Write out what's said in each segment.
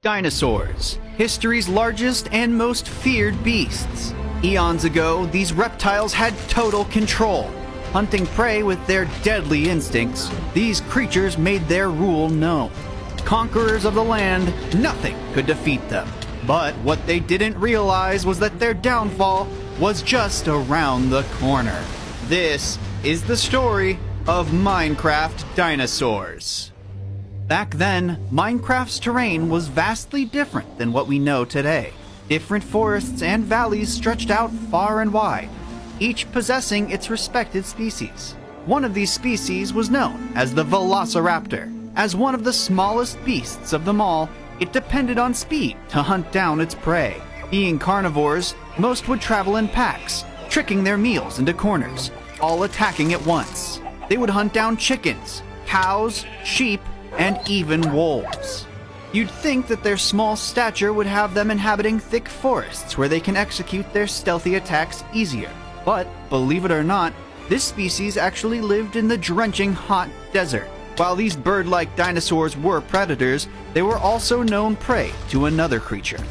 Dinosaurs, history's largest and most feared beasts. Eons ago, these reptiles had total control. Hunting prey with their deadly instincts, these creatures made their rule known. Conquerors of the land, nothing could defeat them. But what they didn't realize was that their downfall was just around the corner. This is the story of Minecraft dinosaurs. Back then, Minecraft's terrain was vastly different than what we know today. Different forests and valleys stretched out far and wide, each possessing its respected species. One of these species was known as the Velociraptor. As one of the smallest beasts of them all, it depended on speed to hunt down its prey. Being carnivores, most would travel in packs, tricking their meals into corners, all attacking at once. They would hunt down chickens, cows, sheep, and even wolves. You'd think that their small stature would have them inhabiting thick forests where they can execute their stealthy attacks easier. But, believe it or not, this species actually lived in the drenching hot desert. While these bird-like dinosaurs were predators, they were also known prey to another creature.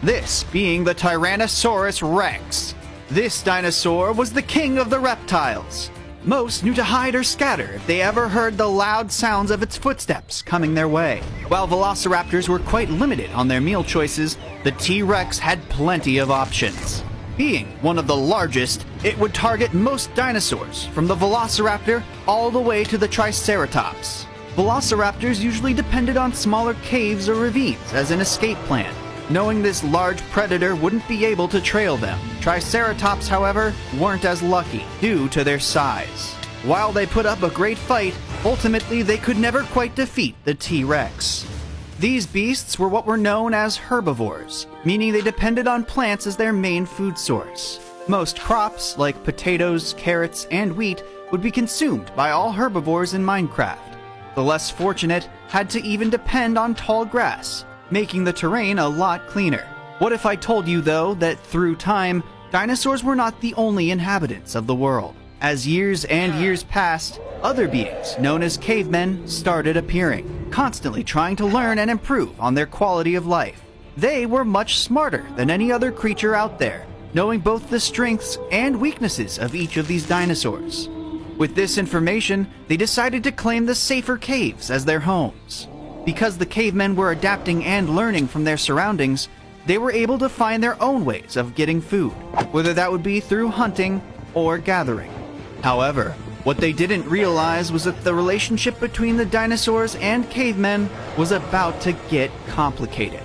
This being the Tyrannosaurus Rex. This dinosaur was the king of the reptiles. Most knew to hide or scatter if they ever heard the loud sounds of its footsteps coming their way. While velociraptors were quite limited on their meal choices, the T-Rex had plenty of options. Being one of the largest, it would target most dinosaurs, from the velociraptor all the way to the triceratops. Velociraptors usually depended on smaller caves or ravines as an escape plan, knowing this large predator wouldn't be able to trail them. Triceratops, however, weren't as lucky due to their size. While they put up a great fight, ultimately they could never quite defeat the T-Rex. These beasts were what were known as herbivores, meaning they depended on plants as their main food source. Most crops, like potatoes, carrots, and wheat, would be consumed by all herbivores in Minecraft. The less fortunate had to even depend on tall grass, making the terrain a lot cleaner. What if I told you, though, that through time, dinosaurs were not the only inhabitants of the world? As years and years passed, other beings, known as cavemen, started appearing, constantly trying to learn and improve on their quality of life. They were much smarter than any other creature out there, knowing both the strengths and weaknesses of each of these dinosaurs. With this information, they decided to claim the safer caves as their homes. Because the cavemen were adapting and learning from their surroundings, they were able to find their own ways of getting food, whether that would be through hunting or gathering. However, what they didn't realize was that the relationship between the dinosaurs and cavemen was about to get complicated.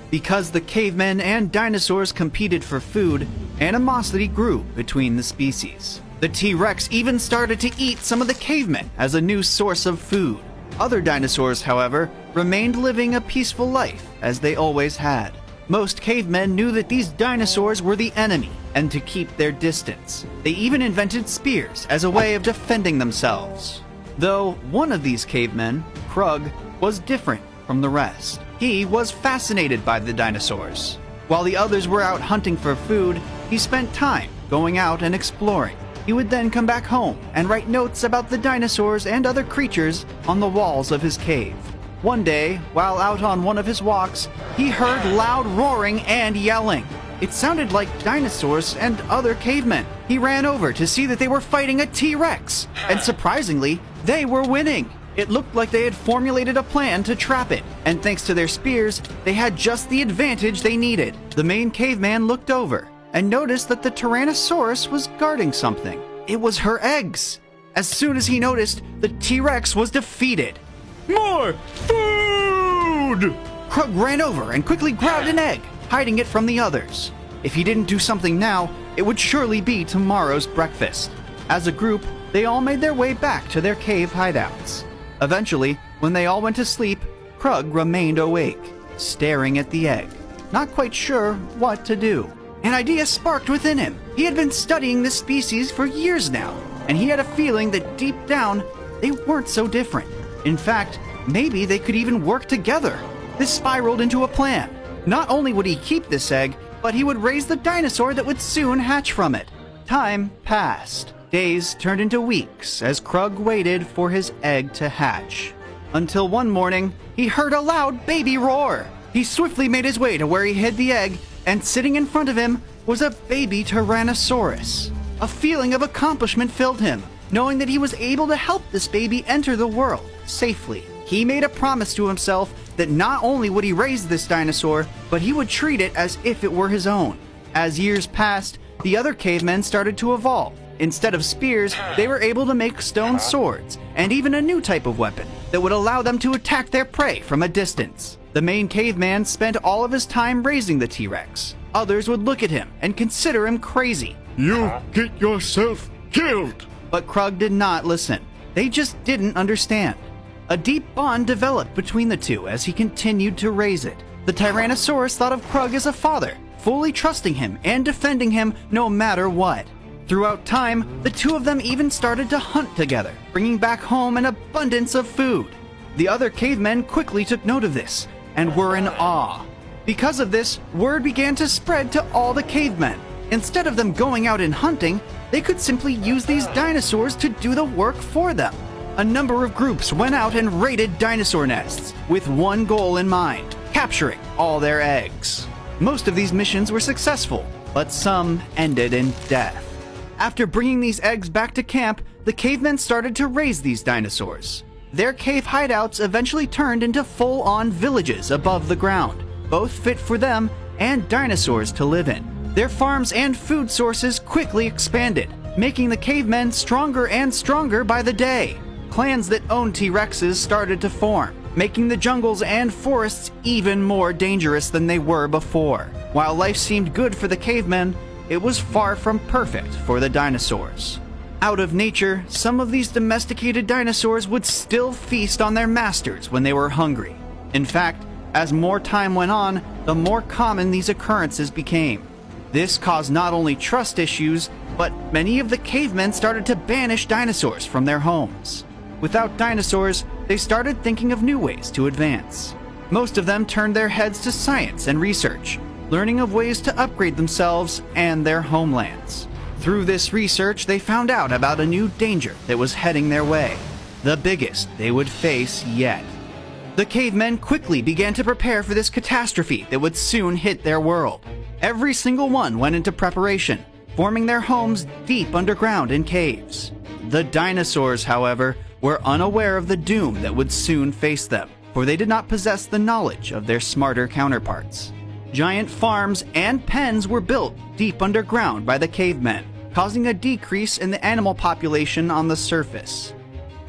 Because the cavemen and dinosaurs competed for food, animosity grew between the species. The T-Rex even started to eat some of the cavemen as a new source of food. Other dinosaurs, however, remained living a peaceful life, as they always had. Most cavemen knew that these dinosaurs were the enemy, and to keep their distance. They even invented spears as a way of defending themselves. Though one of these cavemen, Krug, was different from the rest. He was fascinated by the dinosaurs. While the others were out hunting for food, he spent time going out and exploring. He would then come back home and write notes about the dinosaurs and other creatures on the walls of his cave. One day, while out on one of his walks, he heard loud roaring and yelling. It sounded like dinosaurs and other cavemen. He ran over to see that they were fighting a T-Rex, and surprisingly, they were winning. It looked like they had formulated a plan to trap it, and thanks to their spears, they had just the advantage they needed. The main caveman looked over and noticed that the Tyrannosaurus was guarding something. It was her eggs. As soon as he noticed, the T-Rex was defeated. More food! Krug ran over and quickly grabbed an egg, hiding it from the others. If he didn't do something now, it would surely be tomorrow's breakfast. As a group, they all made their way back to their cave hideouts. Eventually, when they all went to sleep, Krug remained awake, staring at the egg, not quite sure what to do. An idea sparked within him. He had been studying this species for years now, and he had a feeling that deep down, they weren't so different. In fact, maybe they could even work together. This spiraled into a plan. Not only would he keep this egg, but he would raise the dinosaur that would soon hatch from it. Time passed. Days turned into weeks as Krug waited for his egg to hatch. Until one morning, he heard a loud baby roar. He swiftly made his way to where he hid the egg, and sitting in front of him was a baby Tyrannosaurus. A feeling of accomplishment filled him, knowing that he was able to help this baby enter the world safely. He made a promise to himself that not only would he raise this dinosaur, but he would treat it as if it were his own. As years passed, the other cavemen started to evolve. Instead of spears, they were able to make stone swords, and even a new type of weapon that would allow them to attack their prey from a distance. The main caveman spent all of his time raising the T-Rex. Others would look at him and consider him crazy. You get yourself killed! But Krug did not listen. They just didn't understand. A deep bond developed between the two as he continued to raise it. The Tyrannosaurus thought of Krug as a father, fully trusting him and defending him no matter what. Throughout time, the two of them even started to hunt together, bringing back home an abundance of food. The other cavemen quickly took note of this and were in awe. Because of this, word began to spread to all the cavemen. Instead of them going out and hunting, they could simply use these dinosaurs to do the work for them. A number of groups went out and raided dinosaur nests with one goal in mind: capturing all their eggs. Most of these missions were successful, but some ended in death. After bringing these eggs back to camp, the cavemen started to raise these dinosaurs. Their cave hideouts eventually turned into full-on villages above the ground, both fit for them and dinosaurs to live in. Their farms and food sources quickly expanded, making the cavemen stronger and stronger by the day. Clans that owned T-Rexes started to form, making the jungles and forests even more dangerous than they were before. While life seemed good for the cavemen, it was far from perfect for the dinosaurs. Out of nature, some of these domesticated dinosaurs would still feast on their masters when they were hungry. In fact, as more time went on, the more common these occurrences became. This caused not only trust issues, but many of the cavemen started to banish dinosaurs from their homes. Without dinosaurs, they started thinking of new ways to advance. Most of them turned their heads to science and research, learning of ways to upgrade themselves and their homelands. Through this research, they found out about a new danger that was heading their way, the biggest they would face yet. The cavemen quickly began to prepare for this catastrophe that would soon hit their world. Every single one went into preparation, forming their homes deep underground in caves. The dinosaurs, however, were unaware of the doom that would soon face them, for they did not possess the knowledge of their smarter counterparts. Giant farms and pens were built deep underground by the cavemen, causing a decrease in the animal population on the surface.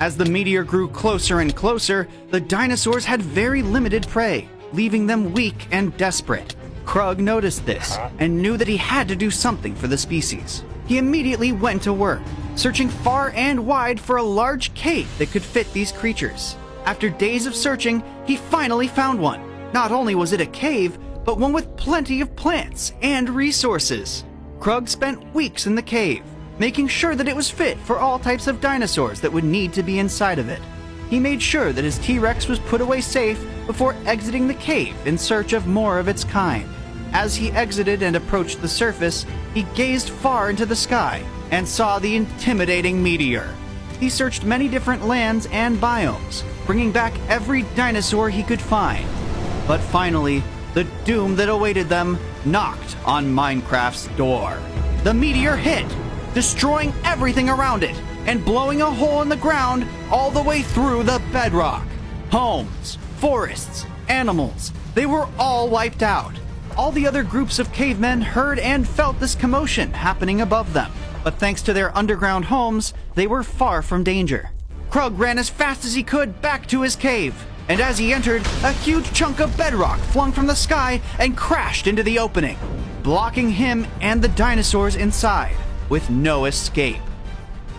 As the meteor grew closer and closer, the dinosaurs had very limited prey, leaving them weak and desperate. Krug noticed this and knew that he had to do something for the species. He immediately went to work, searching far and wide for a large cave that could fit these creatures. After days of searching, he finally found one. Not only was it a cave, but one with plenty of plants and resources. Krug spent weeks in the cave, making sure that it was fit for all types of dinosaurs that would need to be inside of it. He made sure that his T-Rex was put away safe before exiting the cave in search of more of its kind. As he exited and approached the surface, he gazed far into the sky and saw the intimidating meteor. He searched many different lands and biomes, bringing back every dinosaur he could find. But finally, the doom that awaited them knocked on Minecraft's door. The meteor hit, destroying everything around it and blowing a hole in the ground all the way through the bedrock. Homes, forests, animals, they were all wiped out. All the other groups of cavemen heard and felt this commotion happening above them, but thanks to their underground homes, they were far from danger. Krug ran as fast as he could back to his cave, and as he entered, a huge chunk of bedrock flung from the sky and crashed into the opening, blocking him and the dinosaurs inside, with no escape.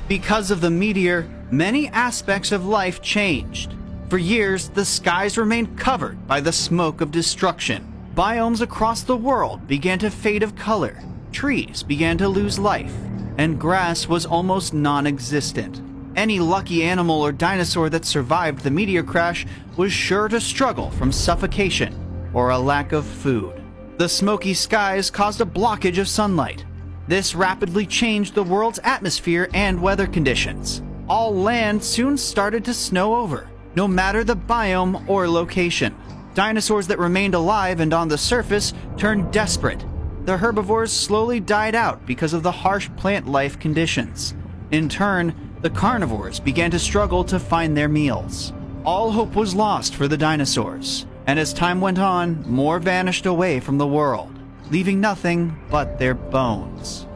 Because of the meteor, many aspects of life changed. For years, the skies remained covered by the smoke of destruction. Biomes across the world began to fade of color, trees began to lose life, and grass was almost non-existent. Any lucky animal or dinosaur that survived the meteor crash was sure to struggle from suffocation or a lack of food. The smoky skies caused a blockage of sunlight. This rapidly changed the world's atmosphere and weather conditions. All land soon started to snow over, no matter the biome or location. Dinosaurs that remained alive and on the surface turned desperate. The herbivores slowly died out because of the harsh plant life conditions. In turn, the carnivores began to struggle to find their meals. All hope was lost for the dinosaurs, and as time went on, more vanished away from the world, leaving nothing but their bones.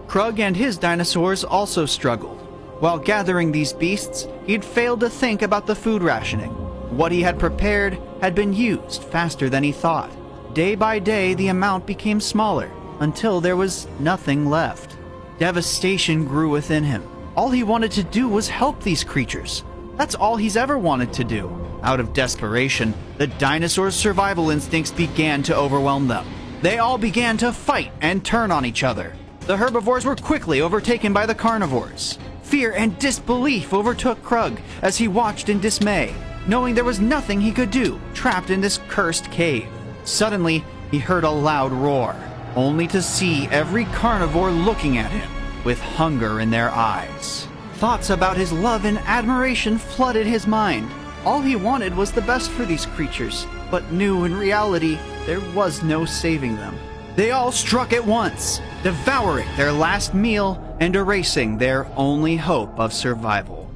Krug and his dinosaurs also struggled. While gathering these beasts, he'd failed to think about the food rationing. What he had prepared had been used faster than he thought. Day by day, the amount became smaller, until there was nothing left. Devastation grew within him. All he wanted to do was help these creatures. That's all he's ever wanted to do. Out of desperation, the dinosaurs' survival instincts began to overwhelm them. They all began to fight and turn on each other. The herbivores were quickly overtaken by the carnivores. Fear and disbelief overtook Krug as he watched in dismay, knowing there was nothing he could do, trapped in this cursed cave. Suddenly, he heard a loud roar, only to see every carnivore looking at him with hunger in their eyes. Thoughts about his love and admiration flooded his mind. All he wanted was the best for these creatures, but knew in reality there was no saving them. They all struck at once, devouring their last meal and erasing their only hope of survival.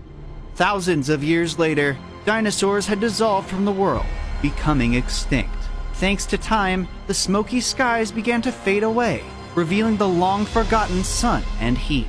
Thousands of years later, dinosaurs had dissolved from the world, becoming extinct. Thanks to time, the smoky skies began to fade away, revealing the long-forgotten sun and heat.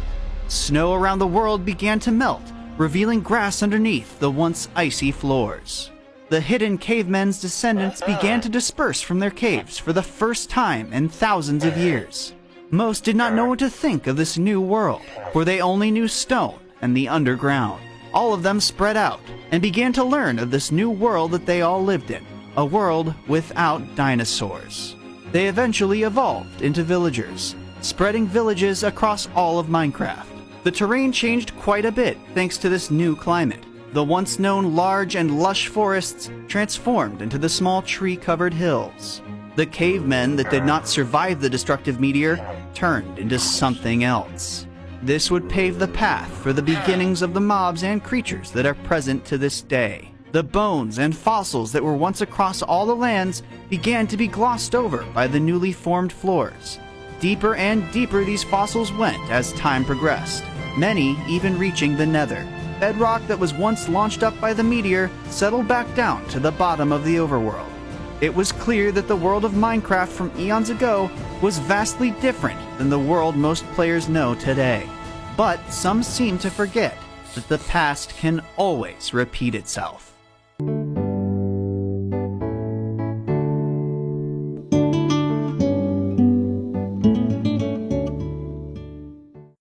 Snow around the world began to melt, revealing grass underneath the once icy floors. The hidden cavemen's descendants began to disperse from their caves for the first time in thousands of years. Most did not know what to think of this new world, for they only knew stone and the underground. All of them spread out and began to learn of this new world that they all lived in, a world without dinosaurs. They eventually evolved into villagers, spreading villages across all of Minecraft. The terrain changed quite a bit thanks to this new climate. The once known large and lush forests transformed into the small tree-covered hills. The cavemen that did not survive the destructive meteor turned into something else. This would pave the path for the beginnings of the mobs and creatures that are present to this day. The bones and fossils that were once across all the lands began to be glossed over by the newly formed floors. Deeper and deeper these fossils went as time progressed, many even reaching the nether. Bedrock that was once launched up by the meteor settled back down to the bottom of the overworld. It was clear that the world of Minecraft from eons ago was vastly different than the world most players know today. But some seem to forget that the past can always repeat itself.